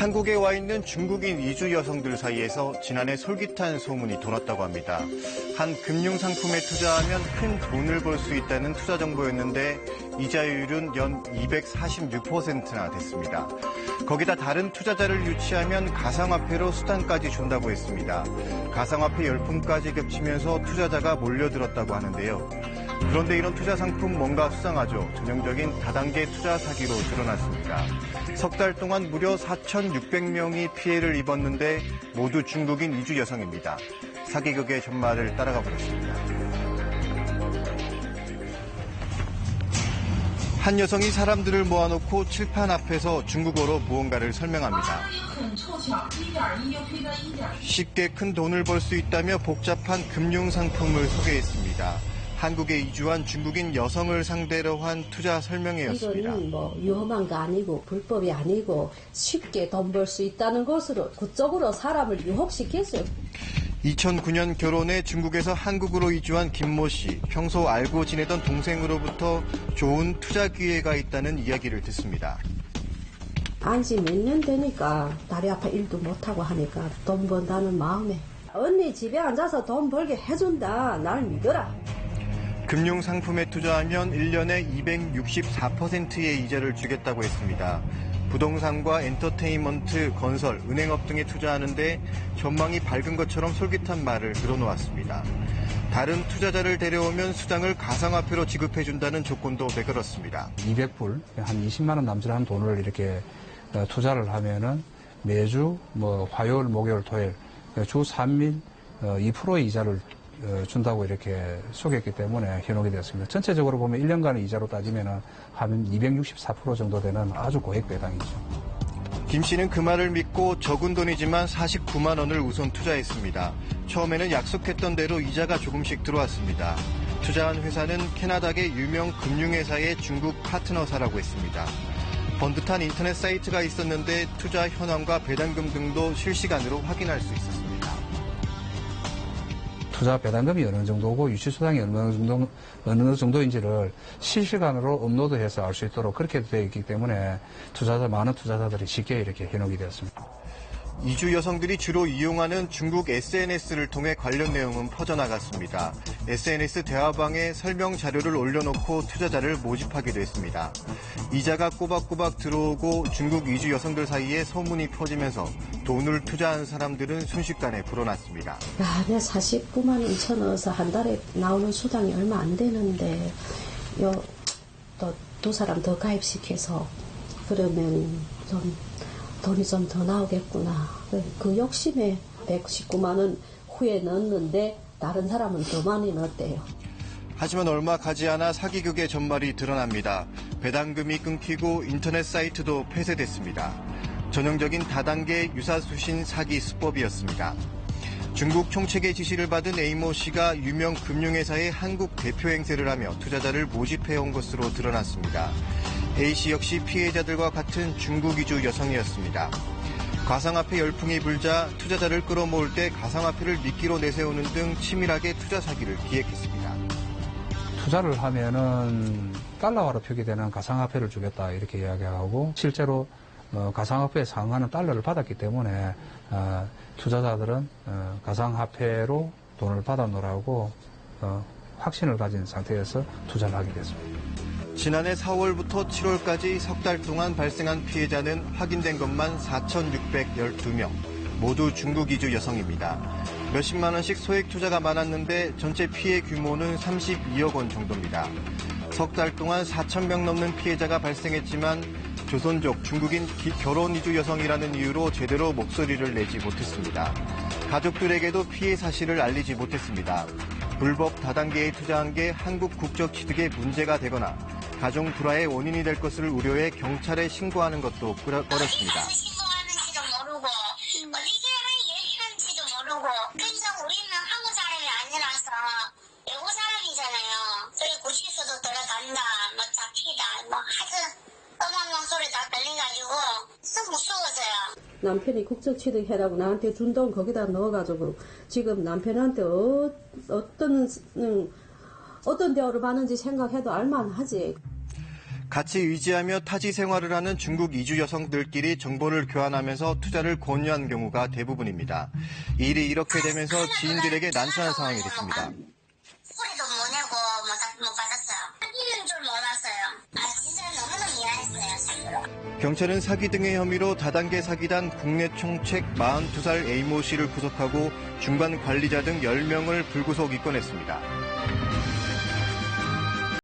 한국에 와 있는 중국인 이주 여성들 사이에서 지난해 솔깃한 소문이 돌았다고 합니다. 한 금융상품에 투자하면 큰 돈을 벌 수 있다는 투자 정보였는데 이자율은 연 246%나 됐습니다. 거기다 다른 투자자를 유치하면 가상화폐로 수당까지 준다고 했습니다. 가상화폐 열풍까지 겹치면서 투자자가 몰려들었다고 하는데요. 그런데 이런 투자 상품 뭔가 수상하죠. 전형적인 다단계 투자 사기로 드러났습니다. 석 달 동안 무려 4,600명이 피해를 입었는데 모두 중국인 이주 여성입니다. 사기극의 전말을 따라가 보겠습니다. 한 여성이 사람들을 모아놓고 칠판 앞에서 중국어로 무언가를 설명합니다. 쉽게 큰 돈을 벌 수 있다며 복잡한 금융상품을 소개했습니다. 한국에 이주한 중국인 여성을 상대로 한 투자 설명회였습니다. 이건 뭐 위험한 거 아니고 불법이 아니고 쉽게 돈 벌 수 있다는 것으로 그쪽으로 사람을 유혹시켰어요. 2009년 결혼해 중국에서 한국으로 이주한 김모 씨. 평소 알고 지내던 동생으로부터 좋은 투자 기회가 있다는 이야기를 듣습니다. 안지 몇 년 되니까 다리 아파 일도 못하고 하니까 돈 번다는 마음에 언니 집에 앉아서 돈 벌게 해준다. 날 믿어라. 금융상품에 투자하면 1년에 264%의 이자를 주겠다고 했습니다. 부동산과 엔터테인먼트, 건설, 은행업 등에 투자하는데 전망이 밝은 것처럼 솔깃한 말을 늘어놓았습니다. 다른 투자자를 데려오면 수당을 가상화폐로 지급해준다는 조건도 내걸었습니다. 200불, 한 20만 원 남짓하는 돈을 이렇게 투자를 하면은 매주 화요일, 목요일, 토요일 주 3일 2%의 이자를 준다고 이렇게 속였기 때문에 현혹이 되었습니다. 전체적으로 보면 1년간의 이자로 따지면 한 264% 정도 되는 아주 고액 배당이죠. 김 씨는 그 말을 믿고 적은 돈이지만 49만 원을 우선 투자했습니다. 처음에는 약속했던 대로 이자가 조금씩 들어왔습니다. 투자한 회사는 캐나다계 유명 금융회사의 중국 파트너사라고 했습니다. 번듯한 인터넷 사이트가 있었는데 투자 현황과 배당금 등도 실시간으로 확인할 수 있었습니다. 투자 배당금이 어느 정도고 유치수당이 어느 정도인지를 실시간으로 업로드해서 알 수 있도록 그렇게 되어 있기 때문에 많은 투자자들이 쉽게 이렇게 현혹이 되었습니다. 이주 여성들이 주로 이용하는 중국 SNS를 통해 관련 내용은 퍼져나갔습니다. SNS 대화방에 설명 자료를 올려놓고 투자자를 모집하기도 했습니다. 이자가 꼬박꼬박 들어오고 중국 이주 여성들 사이에 소문이 퍼지면서 돈을 투자한 사람들은 순식간에 불어났습니다. 야, 내 49만 2천 원에서 한 달에 나오는 수당이 얼마 안 되는데 또 두 사람 더 가입시켜서 그러면 좀 돈이 좀 더 나오겠구나. 그 욕심에 119만 원 후에 넣었는데 다른 사람은 더 많이 넣었대요. 하지만 얼마 가지 않아 사기극의 전말이 드러납니다. 배당금이 끊기고 인터넷 사이트도 폐쇄됐습니다. 전형적인 다단계 유사수신 사기 수법이었습니다. 중국 총책의 지시를 받은 A모 씨가 유명 금융회사의 한국 대표 행세를 하며 투자자를 모집해온 것으로 드러났습니다. A 씨 역시 피해자들과 같은 중국 이주 여성이었습니다. 가상화폐 열풍이 불자 투자자를 끌어모을 때 가상화폐를 미끼로 내세우는 등 치밀하게 투자 사기를 기획했습니다. 투자를 하면은 달러화로 표기되는 가상화폐를 주겠다 이렇게 이야기하고 실제로 가상화폐에 상응하는 달러를 받았기 때문에 투자자들은 가상화폐로 돈을 받아놓으라고 확신을 가진 상태에서 투자를 하게 됐습니다. 지난해 4월부터 7월까지 석 달 동안 발생한 피해자는 확인된 것만 4,612명, 모두 중국 이주 여성입니다. 몇십만 원씩 소액 투자가 많았는데 전체 피해 규모는 32억 원 정도입니다. 석 달 동안 4,000명 넘는 피해자가 발생했지만 조선족 중국인 결혼 이주 여성이라는 이유로 제대로 목소리를 내지 못했습니다. 가족들에게도 피해 사실을 알리지 못했습니다. 불법 다단계에 투자한 게 한국 국적 취득에 문제가 되거나 가정 불화의 원인이 될 것을 우려해 경찰에 신고하는 것도 꺼렸습니다. 신고하는지도 모르고 어디서 얘기하는지도 모르고 그래서 우리는 한국 사람이 아니라서 외국 사람이잖아요. 그래 구치소도 들어간다, 뭐 잡히다, 뭐 하여튼 어마어마한 소리 다 들려가지고 좀 무서워서요. 남편이 국적 취득해라고 나한테 준 돈 거기다 넣어가지고 지금 남편한테 어떤 대우를 받는지 생각해도 알만하지. 같이 의지하며 타지 생활을 하는 중국 이주 여성들끼리 정보를 교환하면서 투자를 권유한 경우가 대부분입니다. 일이 이렇게 되면서 지인들에게 난처한 상황이 됐습니다. 소리도 못 내고 못 받았어요. 사귀는 줄 몰랐어요. 진짜 너무너무 미안했어요, 스스로. 경찰은 사기 등의 혐의로 다단계 사기단 국내 총책 42살 A모 씨를 구속하고 중간 관리자 등 10명을 불구속 입건했습니다.